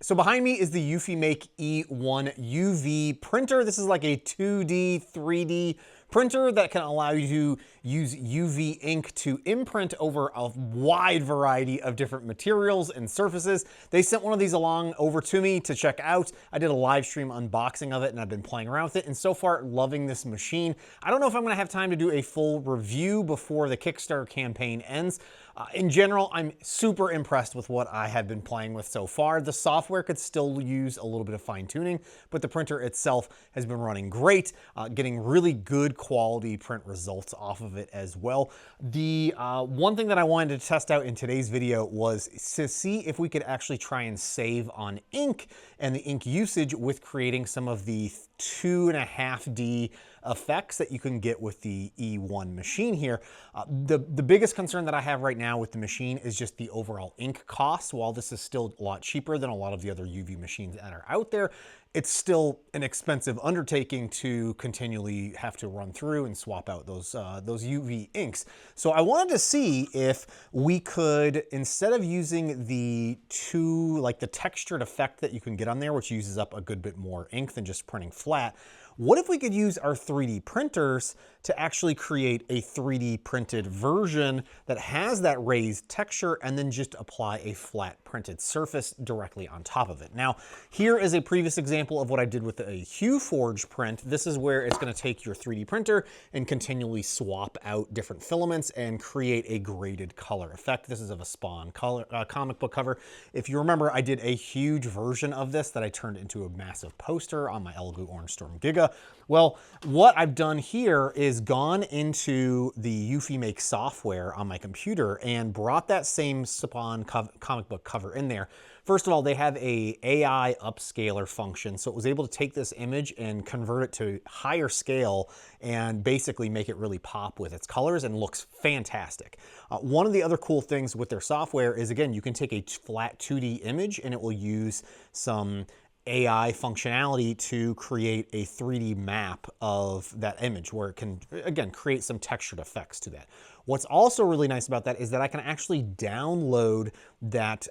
So behind me is the EufyMake E1 UV printer. This is like a 2D, 3D printer that can allow you to use UV ink to imprint over a wide variety of different materials and surfaces. They sent one of these along over to me to check out. I did a live stream unboxing of it and I've been playing around with it, and so far loving this machine. I don't know if I'm gonna have time to do a full review before the Kickstarter campaign ends. In general, I'm super impressed with what I have been playing with so far. The software could still use a little bit of fine tuning, but the printer itself has been running great, getting really good quality print results off of it as well. The one thing that I wanted to test out in today's video was to see if we could actually try and save on ink and the ink usage with creating some of the 2.5D effects that you can get with the E1 machine here. The biggest concern that I have right now with the machine is just the overall ink cost. While this is still a lot cheaper than a lot of the other UV machines that are out there, it's still an expensive undertaking to continually have to run through and swap out those UV inks. So I wanted to see if we could, instead of using the the textured effect that you can get on there, which uses up a good bit more ink than just printing flat, what if we could use our 3D printers to actually create a 3D printed version that has that raised texture and then just apply a flat printed surface directly on top of it? Now, here is a previous example of what I did with a HueForge print. This is where it's going to take your 3D printer and continually swap out different filaments and create a graded color effect. This is of a Spawn comic book cover. If you remember, I did a huge version of this that I turned into a massive poster on my Elegoo Orange Storm Giga. Well, what I've done here is gone into the EufyMake software on my computer and brought that same Spawn comic book cover in there. First of all, they have a AI upscaler function, so it was able to take this image and convert it to higher scale and basically make it really pop with its colors and looks fantastic. One of the other cool things with their software is, again, you can take a flat 2D image and it will use some AI functionality to create a 3D map of that image where it can, again, create some textured effects to that. What's also really nice about that is that I can actually download that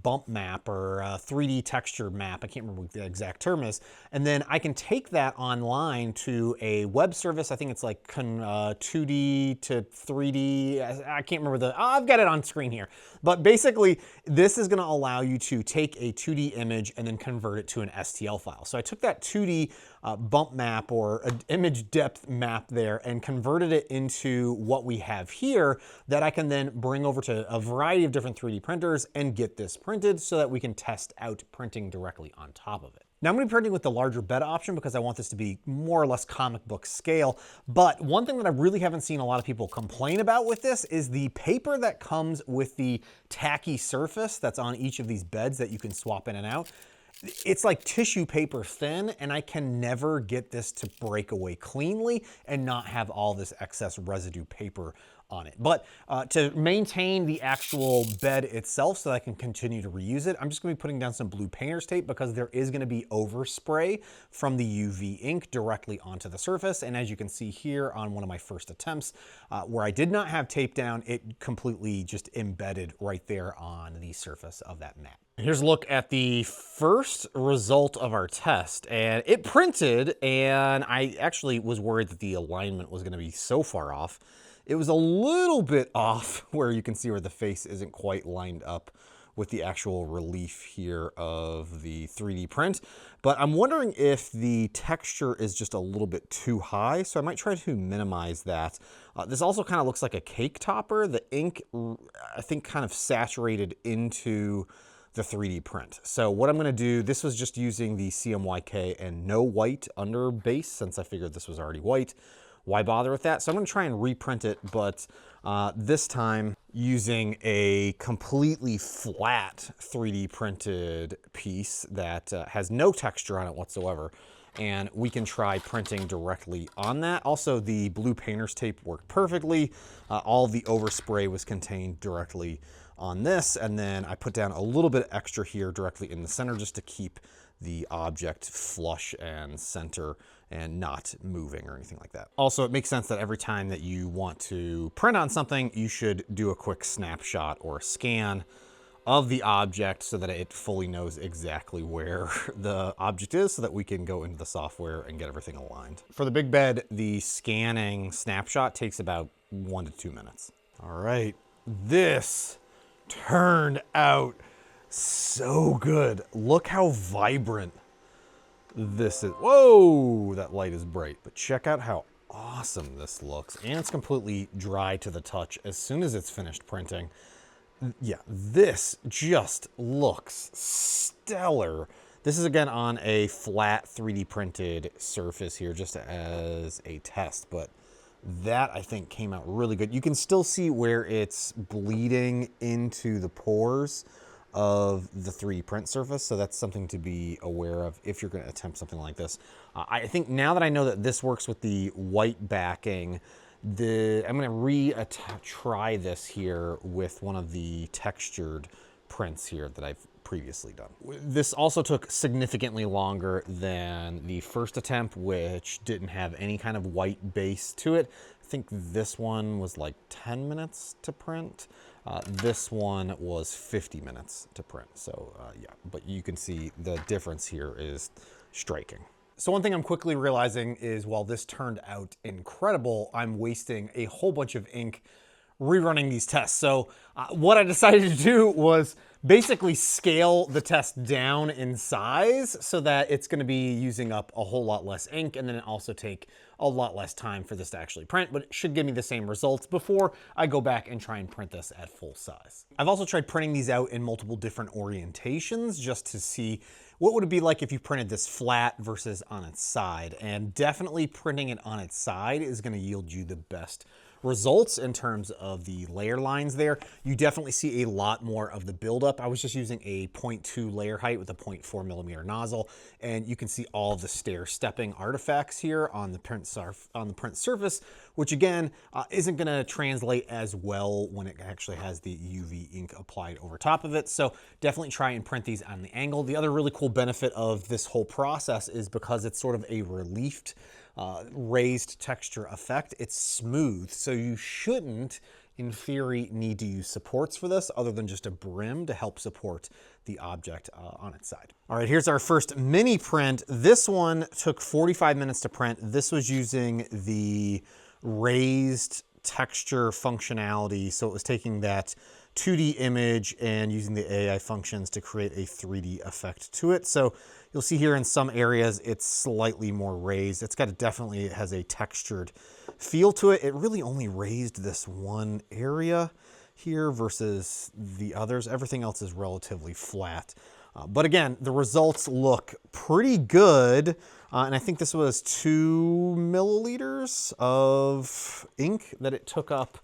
bump map or 3D texture map, I can't remember what the exact term is, and then I can take that online to a web service. I think it's like 2D to 3D, I can't remember I've got it on screen here. But basically, this is gonna allow you to take a 2D image and then convert it to an STL file. So I took that 2D bump map or an image depth map there and converted it into what we have here that I can then bring over to a variety of different 3D printers and get this printed so that we can test out printing directly on top of it. Now I'm going to be printing with the larger bed option because I want this to be more or less comic book scale. But one thing that I really haven't seen a lot of people complain about with this is the paper that comes with the tacky surface that's on each of these beds that you can swap in and out. It's like tissue paper thin, and I can never get this to break away cleanly and not have all this excess residue paper on it. But to maintain the actual bed itself so that I can continue to reuse it, I'm just gonna be putting down some blue painter's tape because there is gonna be overspray from the UV ink directly onto the surface. And as you can see here on one of my first attempts, where I did not have tape down, it completely just embedded right there on the surface of that mat. Here's a look at the first result of our test, and it printed, and I actually was worried that the alignment was gonna be so far off. It was a little bit off where you can see where the face isn't quite lined up with the actual relief here of the 3D print. But I'm wondering if the texture is just a little bit too high, so I might try to minimize that. This also kind of looks like a cake topper. The ink, I think, kind of saturated into the 3D print. So what I'm gonna do, this was just using the CMYK and no white under base since I figured this was already white. Why bother with that? So I'm gonna try and reprint it, but this time using a completely flat 3D printed piece that has no texture on it whatsoever. And we can try printing directly on that. Also, the blue painter's tape worked perfectly. All the overspray was contained directly on this, and then I put down a little bit extra here directly in the center just to keep the object flush and center and not moving or anything like that. Also, it makes sense that every time that you want to print on something, you should do a quick snapshot or scan of the object so that it fully knows exactly where the object is so that we can go into the software and get everything aligned. For the big bed, the scanning snapshot takes about 1 to 2 minutes. All right, this turned out so good. Look how vibrant this is. Whoa, that light is bright, but check out how awesome this looks. And it's completely dry to the touch as soon as it's finished printing. Yeah, this just looks stellar. This is again on a flat 3D printed surface here just as a test, but that I think came out really good. You can still see where it's bleeding into the pores of the 3D print surface, so that's something to be aware of if you're going to attempt something like this. I think now that I know that this works with the white backing, I'm going to try this here with one of the textured prints here that I've previously done. This also took significantly longer than the first attempt, which didn't have any kind of white base to it. I think this one was like 10 minutes to print. This one was 50 minutes to print. So yeah, but you can see the difference here is striking. So one thing I'm quickly realizing is while this turned out incredible, I'm wasting a whole bunch of ink rerunning these tests. So what I decided to do was basically scale the test down in size so that it's going to be using up a whole lot less ink, and then it also take a lot less time for this to actually print, but it should give me the same results before I go back and try and print this at full size. I've also tried printing these out in multiple different orientations just to see what would it be like if you printed this flat versus on its side, and definitely printing it on its side is going to yield you the best results in terms of the layer lines there. You definitely see a lot more of the buildup. I was just using a 0.2 layer height with a 0.4 millimeter nozzle, and you can see all of the stair stepping artifacts here on the print surface, which again isn't going to translate as well when it actually has the UV ink applied over top of it. So definitely try and print these on the angle. The other really cool benefit of this whole process is because it's sort of a reliefed raised texture effect. It's smooth, so you shouldn't, in theory, need to use supports for this other than just a brim to help support the object on its side. All right, here's our first mini print. This one took 45 minutes to print. This was using the raised texture functionality, so it was taking that 2D image and using the AI functions to create a 3D effect to it. So you'll see here in some areas it's slightly more raised. It's got definitely has a textured feel to it. It really only raised this one area here versus the others. Everything else is relatively flat. But again, the results look pretty good. And I think this was 2 milliliters of ink that it took up.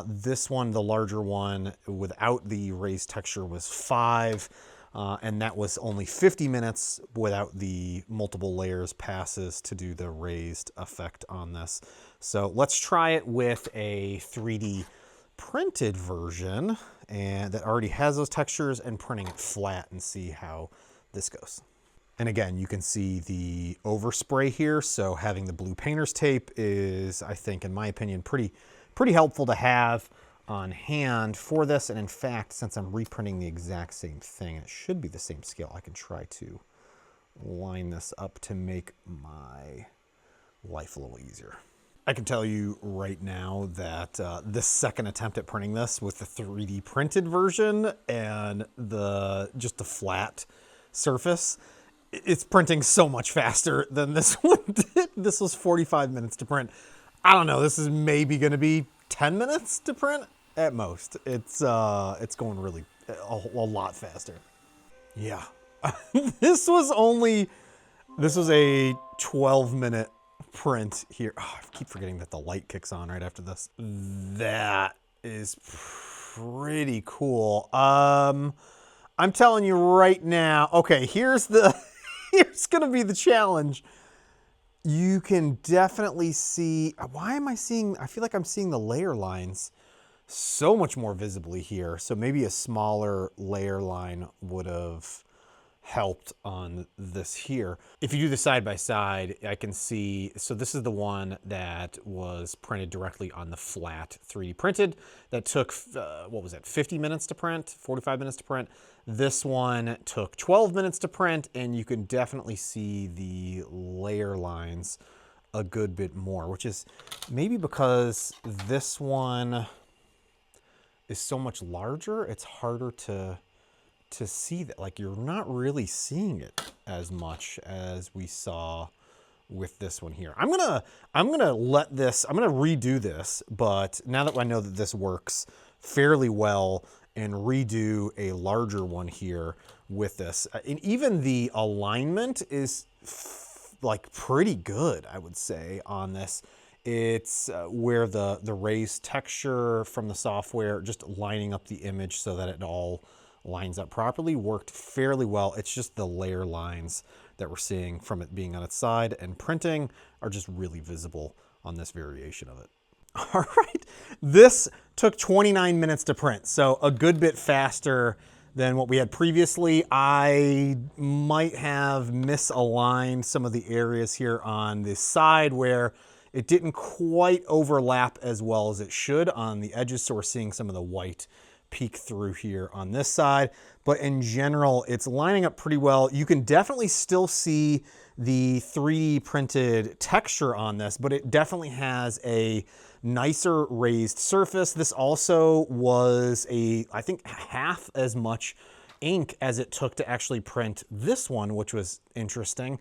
This one, the larger one, without the raised texture was 5. And that was only 50 minutes without the multiple layers passes to do the raised effect on this. So let's try it with a 3D printed version and that already has those textures and printing it flat and see how this goes. And again, you can see the overspray here. So having the blue painter's tape is, I think, in my opinion, pretty helpful to have on hand for this. And in fact, since I'm reprinting the exact same thing, it should be the same scale. I can try to line this up to make my life a little easier. I can tell you right now that this second attempt at printing this with the 3D printed version and just the flat surface, it's printing so much faster than this one did. This was 45 minutes to print. I don't know, this is maybe gonna be 10 minutes to print at most. It's going really a lot faster. Yeah, this was a 12-minute print here. Oh, I keep forgetting that the light kicks on right after this. That is pretty cool. I'm telling you right now, okay, here's gonna be the challenge. You can definitely see, I feel like I'm seeing the layer lines so much more visibly here. So maybe a smaller layer line would have helped on this here. If you do the side by side, I can see, so this is the one that was printed directly on the flat 3D printed. That took, what was it, 50 minutes to print, 45 minutes to print. This one took 12 minutes to print, and you can definitely see the layer lines a good bit more, which is maybe because this one is so much larger, it's harder to see that. Like, you're not really seeing it as much as we saw with this one here. I'm gonna redo this, but now that I know that this works fairly well, and redo a larger one here with this. And even the alignment is like pretty good, I would say, on this. It's where the raised texture from the software, just lining up the image so that it all lines up properly, worked fairly well. It's just the layer lines that we're seeing from it being on its side and printing are just really visible on this variation of it. All right, this took 29 minutes to print, so a good bit faster than what we had previously. I might have misaligned some of the areas here on this side where it didn't quite overlap as well as it should on the edges, so we're seeing some of the white peek through here on this side. But in general, it's lining up pretty well. You can definitely still see the 3D printed texture on this, but it definitely has a nicer raised surface. This also was I think half as much ink as it took to actually print this one, which was interesting.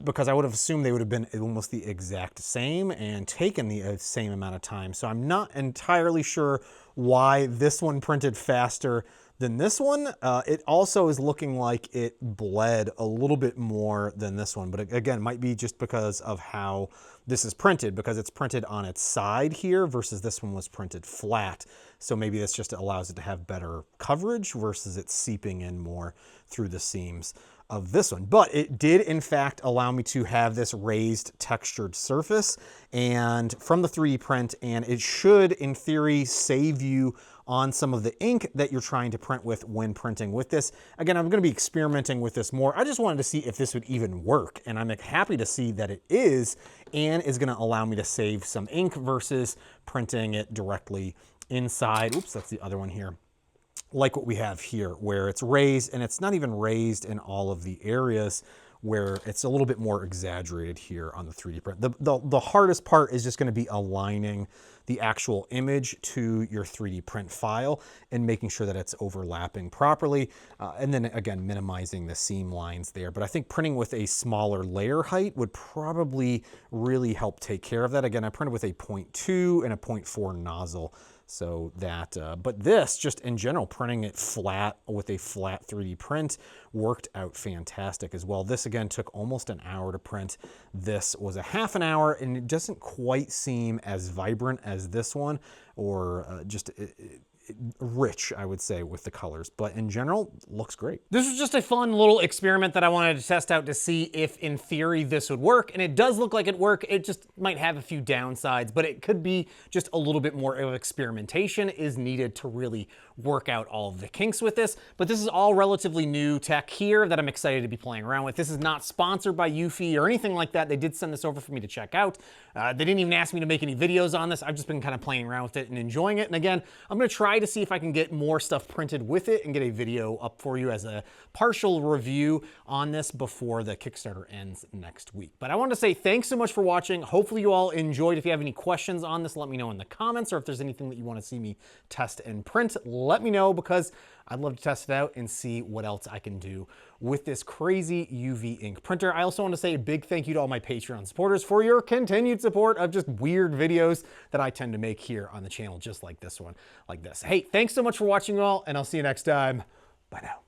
Because I would have assumed they would have been almost the exact same and taken the same amount of time. So I'm not entirely sure why this one printed faster than this one. It also is looking like it bled a little bit more than this one, but again, might be just because of how this is printed, because it's printed on its side here versus this one was printed flat. So maybe this just allows it to have better coverage versus it seeping in more through the seams of this one. But it did in fact allow me to have this raised textured surface and from the 3D print, and it should in theory save you on some of the ink that you're trying to print with when printing with this. Again, I'm going to be experimenting with this more. I just wanted to see if this would even work, and I'm happy to see that it is, and is going to allow me to save some ink versus printing it directly inside. Oops, that's the other one here. Like what we have here, where it's raised, and it's not even raised in all of the areas, where it's a little bit more exaggerated here on the 3D print. The hardest part is just going to be aligning the actual image to your 3D print file and making sure that it's overlapping properly. And then again, minimizing the seam lines there. But I think printing with a smaller layer height would probably really help take care of that. Again, I printed with a 0.2 and a 0.4 nozzle. So that, but this just in general, printing it flat with a flat 3D print worked out fantastic as well. This again took almost an hour to print. This was a half an hour, and it doesn't quite seem as vibrant as this one, or just rich, I would say, with the colors, but in general, looks great. This was just a fun little experiment that I wanted to test out to see if in theory this would work, and it does look like it worked. It just might have a few downsides, but it could be just a little bit more of experimentation is needed to really work out all of the kinks with this. But this is all relatively new tech here that I'm excited to be playing around with. This is not sponsored by Eufy or anything like that. They did send this over for me to check out. They didn't even ask me to make any videos on this. I've just been kind of playing around with it and enjoying it. And again, I'm going to try to see if I can get more stuff printed with it and get a video up for you as a partial review on this before the Kickstarter ends next week. But I wanted to say thanks so much for watching. Hopefully you all enjoyed. If you have any questions on this, let me know in the comments, or if there's anything that you want to see me test and print, let me know, because I'd love to test it out and see what else I can do with this crazy UV ink printer. I also want to say a big thank you to all my Patreon supporters for your continued support of just weird videos that I tend to make here on the channel, just like this one, like this. Hey, thanks so much for watching all, and I'll see you next time. Bye now.